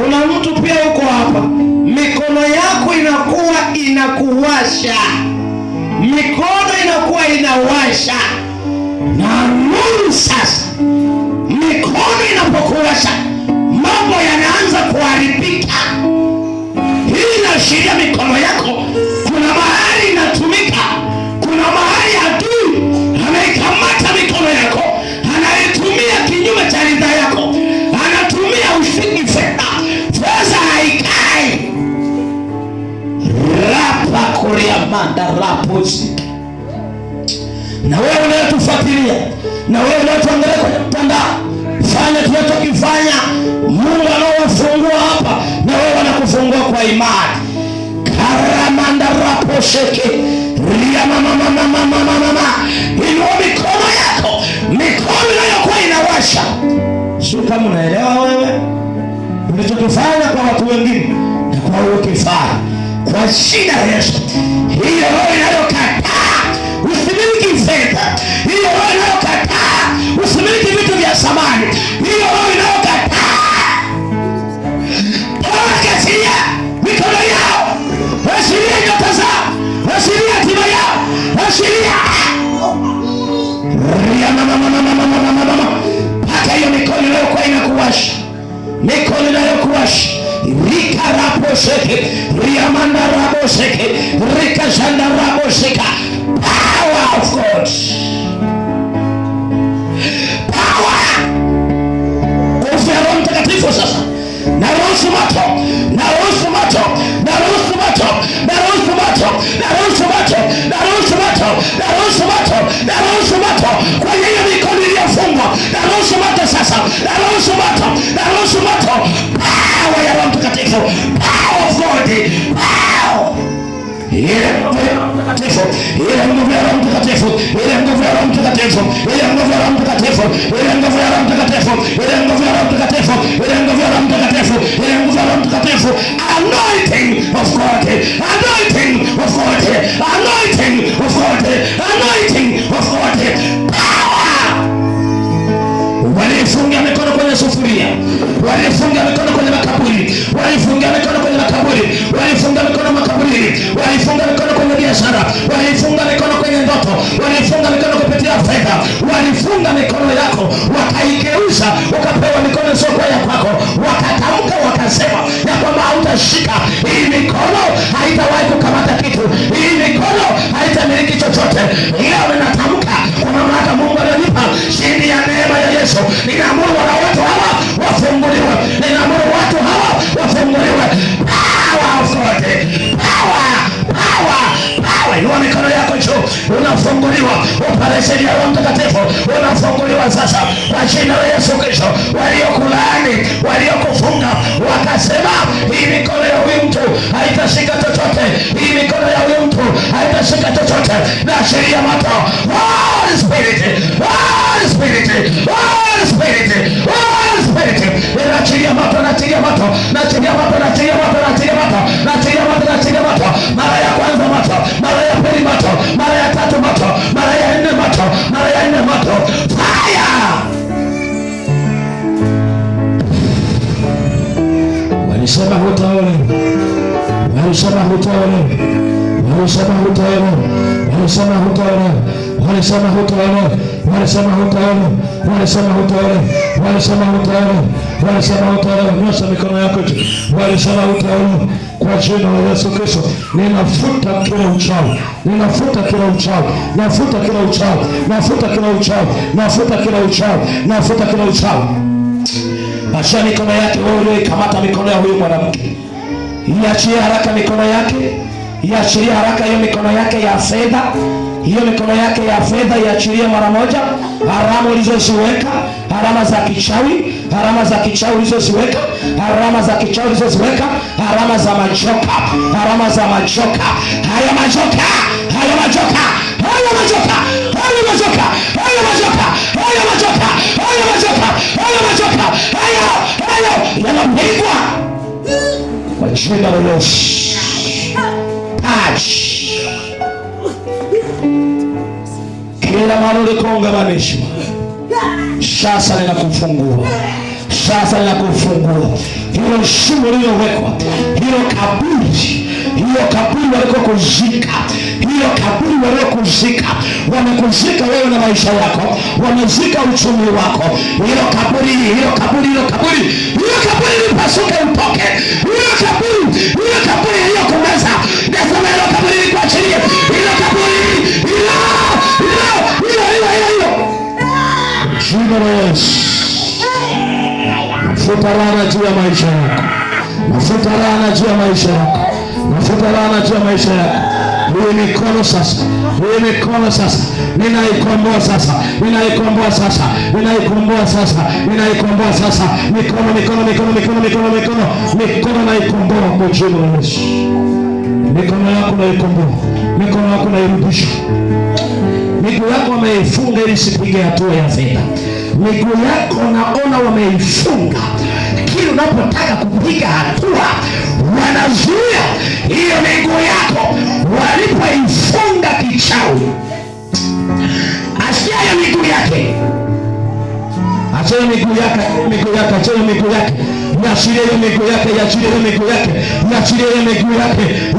Kuna mtu pia uko hapa, mikono yako inakuwa inakuwasha, mikono inakuwa inawasha. Na Mungu sasa, mikono inapokuwasha mambo yanaanza kuharibika. Hii inaashiria mikono yako kuna mahali inatumika, kuna mahali adui anaikamata mikono yako, anaitumia kinyume cha ridhaa yako, anatumia ushiki fedha. Fedha haikai. Rapa kulia manda raposi. Na wewe unayetufuatilia, na wewe unayetuangalia kwenye mtandao, fanya tunachokifanya. Mungu anaofungua hapa, na wewe anakufungua kwa imani. Karamanda raposheke ria mama. Inua mikono yako, mikono inayokuwa inawasha. Sio kama unaelewa wewe ulichokifanya kwa watu wengine na kwa wewe ukifanya kwa jina la Yesu. Hiyo roho inayokataa usimiliki fedha, hiyo roho inayokataa usimiliki vitu vya samani, hiyo roho inayokataa asilia mikono yao, asilia nyota zao, asilia hatima yao, asilia ria mama. Paka hiyo mikono inayokuwa inakuwasha, mikono inayokuwasha. Rika raposeke riamanda raboseke rika shanda raboseka. Power of God, power nguvu ya Roho Mtakatifu. Sasa naruhusu moto, naruhusu moto, naruhusu moto, naruhusu moto, naruhusu moto, naruhusu moto, naruhusu moto, naruhusu moto kwenye hiyo mikono iliyofungwa. Naruhusu moto sasa, naruhusu moto, naruhusu moto. Power ya Roho Mtakatifu, power of God, power. Ile nguvu ya Roho Mtakatifu, ile nguvu ya Roho Mtakatifu, ile nguvu ya Roho Mtakatifu, ile nguvu ya Roho Mtakatifu, ile nguvu ya Roho Mtakatifu, ile nguvu ya Roho Mtakatifu, ile nguvu ya Roho Mtakatifu, ile nguvu ya Roho Mtakatifu. Anointing of God, anointing of God, anointing of God, anointing of God. Power. Walifunga mikono kwenye sufuria, walifunga mikono kwenye makaburi, walifunga mikono kwenye makaburi, walifunga mikono makaburi, walifunga mikono kwenye biashara, walifunga mikono kwenye ndoto, walifunga mikono kupitia fedha, walifunga mikono yako wakaigeuza ukapewa mikono sio kwa ya kwako, wakatamka wakasema ya kwamba hautashika hii mikono, haitawahi kukamata kitu, hii mikono haitamiliki chochote. Leo ninatamka kwa mamlaka Mungu aliyonipa chini ya neema ya Yesu, ninaamuru wana watu hawa wafunguliwe, ninaamuru watu hawa wafunguliwe. Power of God, power, power, power. Inua mikono yako juu, unafunguliwa. Operesheni ya Roho Mtakatifu unafunguliwa sasa kwa jina la Yesu Kristo. Waliokulaani, waliokufunga wakasema hii mikono ya huyu mtu haitashika chochote, hii mikono ya huyu mtu haitashika chochote, na sheria moto. Holy Spirit, Holy Spirit, Holy Spirit, Holy Spirit. Naachilia moto, naachilia moto, naachilia moto, naachilia moto, naachilia moto, naachilia moto, naachilia moto. Mara ya kwanza moto, mara ya pili moto, mara ya tatu moto, mara ya nne moto, mara ya nne moto. Fire! Walisema hutaolewa, walisema hutaolewa, walisema hutaolewa, walisema hutaolewa, walisema hutaolewa, walisema hutaolewa, walisema hutaolewa, walisema hutaolewa, walisema hutaolewa. Nyosha mikono yako juu. Walisema hutaolewa kwa jina la Yesu Kristo. Ninafuta kila uchawi, ninafuta kila uchawi, nafuta kila uchawi, nafuta kila uchawi, nafuta kila uchawi, nafuta kila uchawi. Achia mikono yake wewe uliyekamata mikono ya huyu mwanamke. Iachie haraka mikono yake. Iachilie haraka hiyo mikono yake ya fedha. Hiyo mikono yake ya fedha iachilie mara moja. Haramu ulizoziweka, harama za kichawi, harama za kichawi ulizoziweka, harama za kichawi ulizoziweka, harama za majoka, harama za majoka. Haya majoka, haya majoka, haya majoka, haya majoka, haya majoka, haya majoka, haya majoka, haya majoka, haya yanapigwa kwa jina la Yesu. Kila mahali ulikongamanishwa sasa ninakufungua, sasa ninakufungua. hilo shimo lililowekwa, hilo kaburi walikokuzika, hilo kaburi walikokuzika, wamekuzika wewe na maisha yako, wamezika uchumi wako. Hilo kaburi lipasuke utoke. Hilo kaburi iliyokumeza, nasema hilo kaburi likuachilie. Hilo kaburi hilo jina la Yesu. Nafuta laana juu ya maisha yako, nafuta laana juu ya maisha yako, nafuta laana juu ya maisha yako. Huyu mikono sasa, ninaikomboa sasa, ninaikomboa sasa. Mikono naikomboa kwa jina la Yesu. Mikono yako naikomboa, mikono yako nairudisha. Miguu yako wameifunga ili sipige hatua ya fedha. Miguu yako naona wameifunga, kila unapotaka kupiga hatua wanazuia hiyo miguu yako. Walipoifunga kichawi, achia miguu yake, achia miguu yake,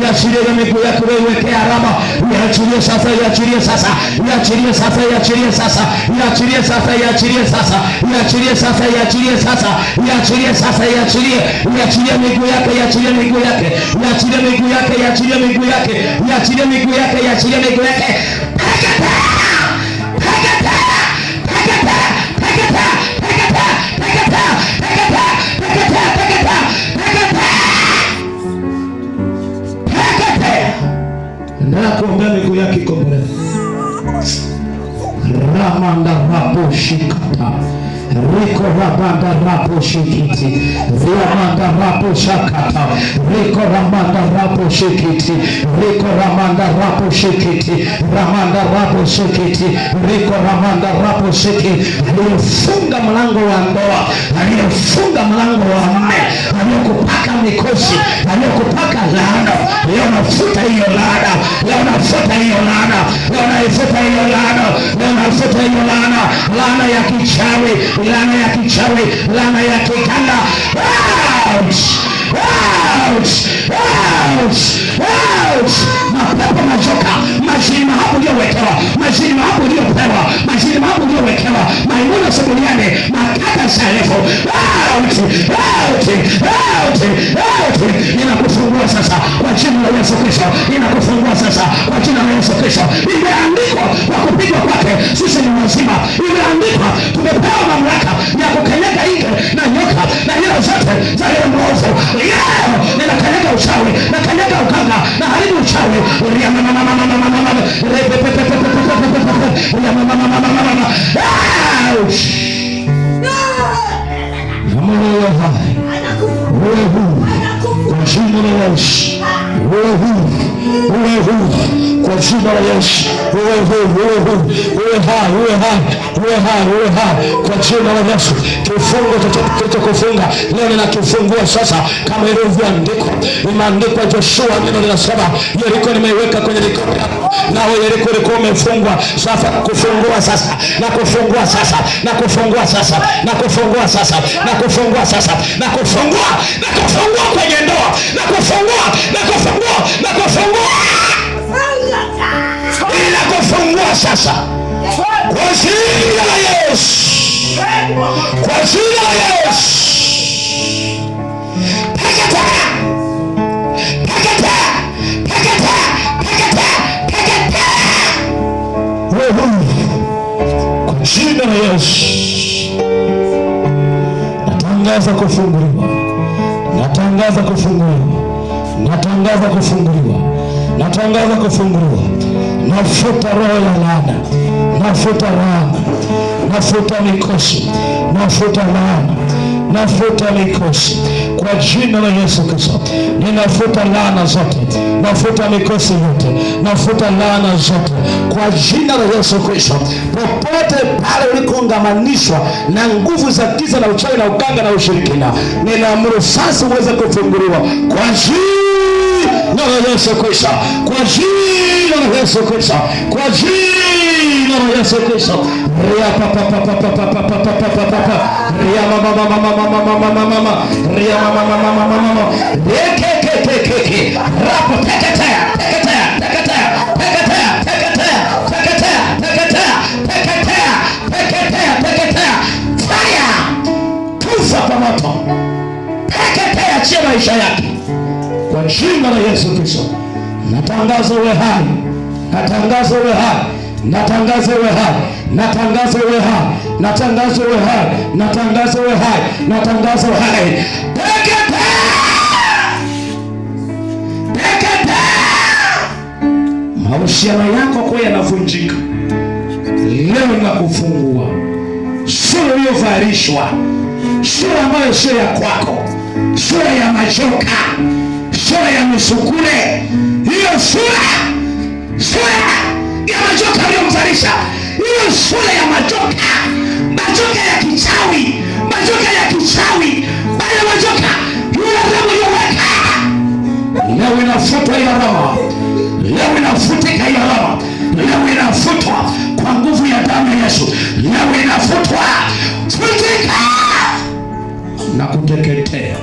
Yachilie miguu yake, wewe weke alama. Yachilie sasa, kuombea miguu yake ikombolewe. Ramanda rapo shikata, Riko rabanda rapo shikiti, Ramanda rapo shakata, Riko ramanda rapo shikiti, Riko ramanda rapo shikiti, Ramanda rapo shikiti, Riko ramanda rapo shikiti. Aliyofunga mlango wa ndoa, aliyofunga mlango wa mume, aliyokupaka mikosi, aliyokupaka laana, leo nafuta hiyo laana, leo nafuta hiyo laana, leo naifuta hiyo laana, leo nafuta hiyo laana, laana ya kichawi, laana ya kichawi, laana ya kikanda. Mapepo majoka, majini mahapo uliowekewa, majini mahapo uliopewa, majini mahapo uliowekewa, maimuna sebuliane, makaka sarefu, ninakufungua sasa kwa jina la Yesu Kristo, ninakufungua sasa kwa jina la Yesu Kristo. Imeandikwa kwa kupigwa kwake sisi ni wazima, imeandikwa tumepewa mamlaka ya kukanyaga nge na nyoka na hila zote za yule mwovu. Ninakanyaga uchawi, nakanyaga uganga, na haribu uchawi. Kwa jina la Yesu, uwe huru kwa jina la Yesu, uwe hai kwa jina la Yesu. Kifungo kilichokufunga leo ninakifungua sasa, kama ilivyoandikwa. Imeandikwa Joshua, neno linasema Yeriko nimeiweka kwenye mikono yako, nawe Yeriko ilikuwa umefungwa. Sasa kufungua sasa, na kufungua sasa, na kufungua sasa, na kufungua sasa, na kufungua sasa, na kufungua, na kufungua kwenye ndoa, na kufungua, na kufungua, na kufungua, ila kufungua sasa kwa jina la Yesu, kwa jina la Yesu. Kwa jina la Yesu natangaza kufunguliwa, natangaza kufunguliwa, natangaza kufunguliwa, natangaza kufunguliwa. Nafuta roho ya laana, nafuta laana, nafuta mikosi, nafuta laana, nafuta mikosi kwa jina la Yesu Kristo. Ninafuta laana zote, nafuta mikosi yote, nafuta laana zote kwa jina la Yesu Kristo. Popote pale ulikoungamanishwa na nguvu za giza na uchawi na uganga na ushirikina, ninaamuru sasa uweze kufunguliwa kwa jina la Yesu Kristo, kwa jina la Yesu Kristo, kwa jina jina la Yesu Kristo. Ria papa papa papa papa papa papa. Ria mama mama mama mama mama mama. Ria mama mama mama mama. Ke. Rapo teketea. Fire. Kufa kwa moto. Teketea, achia maisha yake. Kwa jina la Yesu Kristo. Natangaza uwe hai. Natangaza uwe hai. Natangaza uwe hai. Natangaza uwe hai. Natangaza uwe hai. Natangaza uwe hai. Natangaza uwe hai. Mahusiano yako kwa yanavunjika leo na kufungua sura iliyovalishwa, sura ambayo sio ya kwako, sura ya majoka, sura ya misukule. Hiyo sura ya majoka aliyomvalisha, hiyo sura ya majoka ya kichawi, baya majoka yule aliyoweka leo inafutwa hiyo roho. Leo inafutika hiyo roho. Leo inafutwa kwa nguvu ya damu ya Yesu. Leo inafutwa, futika na kuteketea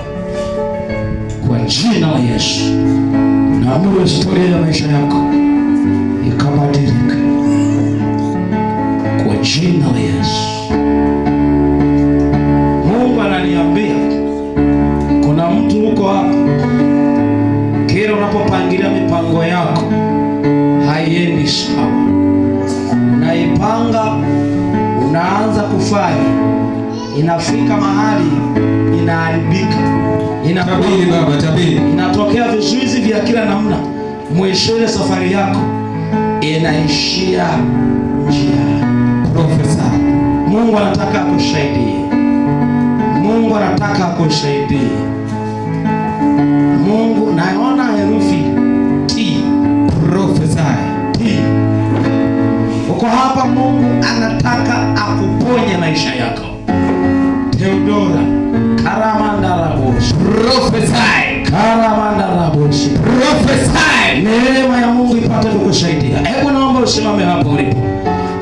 kwa jina la Yesu. Naamuru historia ya maisha yako ikabadilike kwa jina la Yesu. Mungu ananiambia kuna mtu huko hapa, kila unapopangilia mipango yako haiendi sawa. Unaipanga, unaanza kufanya, inafika mahali inaharibika, inatokea vizuizi vya kila namna. Mwisho ile safari yako inaishia njia. Profesa, Mungu anataka akusaidie. Mungu anataka akusaidie. Mungu, naona herufi T. Profesa T. Uko hapa, Mungu anataka akuponye maisha yako. Theodora Karamandaraboshi. Profesa Karamandaraboshi. Profesa, neema ya Mungu ipate kukusaidia. Hebu naomba usimame hapo ulipo.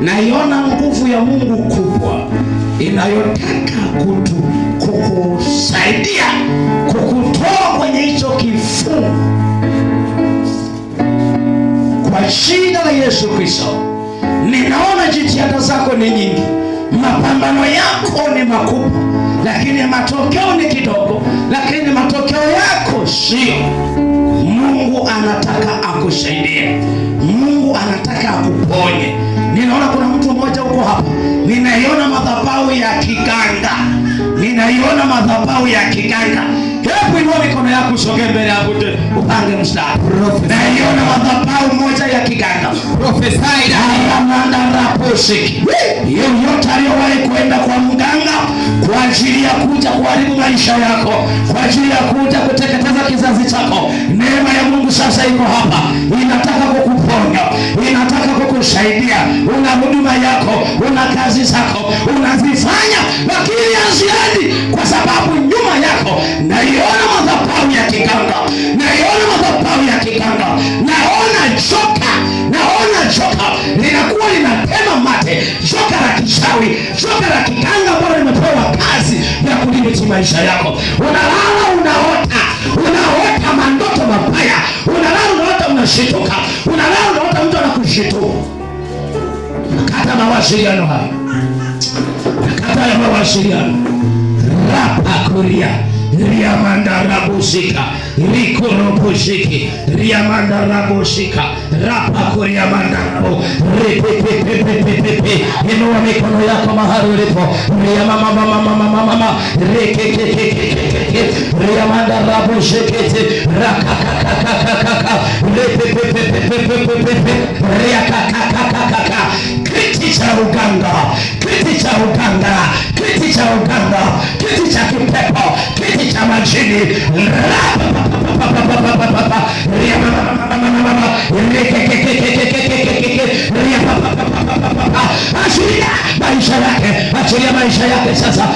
Naiona nguvu ya Mungu kubwa inayotaka kukusaidia, kukutoa kwenye hicho kifungo kwa jina la Yesu Kristo. Ninaona jitihada zako ni nyingi, mapambano yako ni makubwa, lakini matokeo ni kidogo, lakini matokeo yako sio. Mungu anataka akusaidie. Mungu anataka akuponye. Ninaona kuna mtu mmoja huko hapa, ninaiona madhabahu ya kiganga. Hebu inua mikono yako usogee mbele hapo upange mstari. Naiona madhabahu moja ya kiganga. Prophesy Amanda Raposiki. Yoyote aliyowahi kwenda kwa mganga kwa ajili ya kuja kuharibu maisha yako, kwa ajili ya kuja kuteketeza kizazi chako, neema ya Mungu sasa iko hapa. Inataka kukuponya, inataka kukusaidia. Una huduma yako, una kazi zako unazifanya, lakini haziendi kwa sababu nyuma yako naiona madhabahu ya kiganga. Naona joka linakuwa linatema mate, joka la kichawi, joka la kiganga ambalo limepewa kazi ya kudhibiti maisha yako. Unalala unaota mandoto mabaya, unaota unashituka, unaota mtu anakushituka. Nakata mawasiliano haya, nakata ya mawasiliano. Rapa kuria Riamandarabusika Rikorobushiki Riamandarabusika Rapa Kuriamandarabo. Inua mikono yako mahali ulipo. Riamamamamamamama Riamandarabusiki Rakakakakakaka Riakakakakaka. Kiti cha uganga, kiti cha kipepo, kiti cha majini. Achilia maisha yake sasa.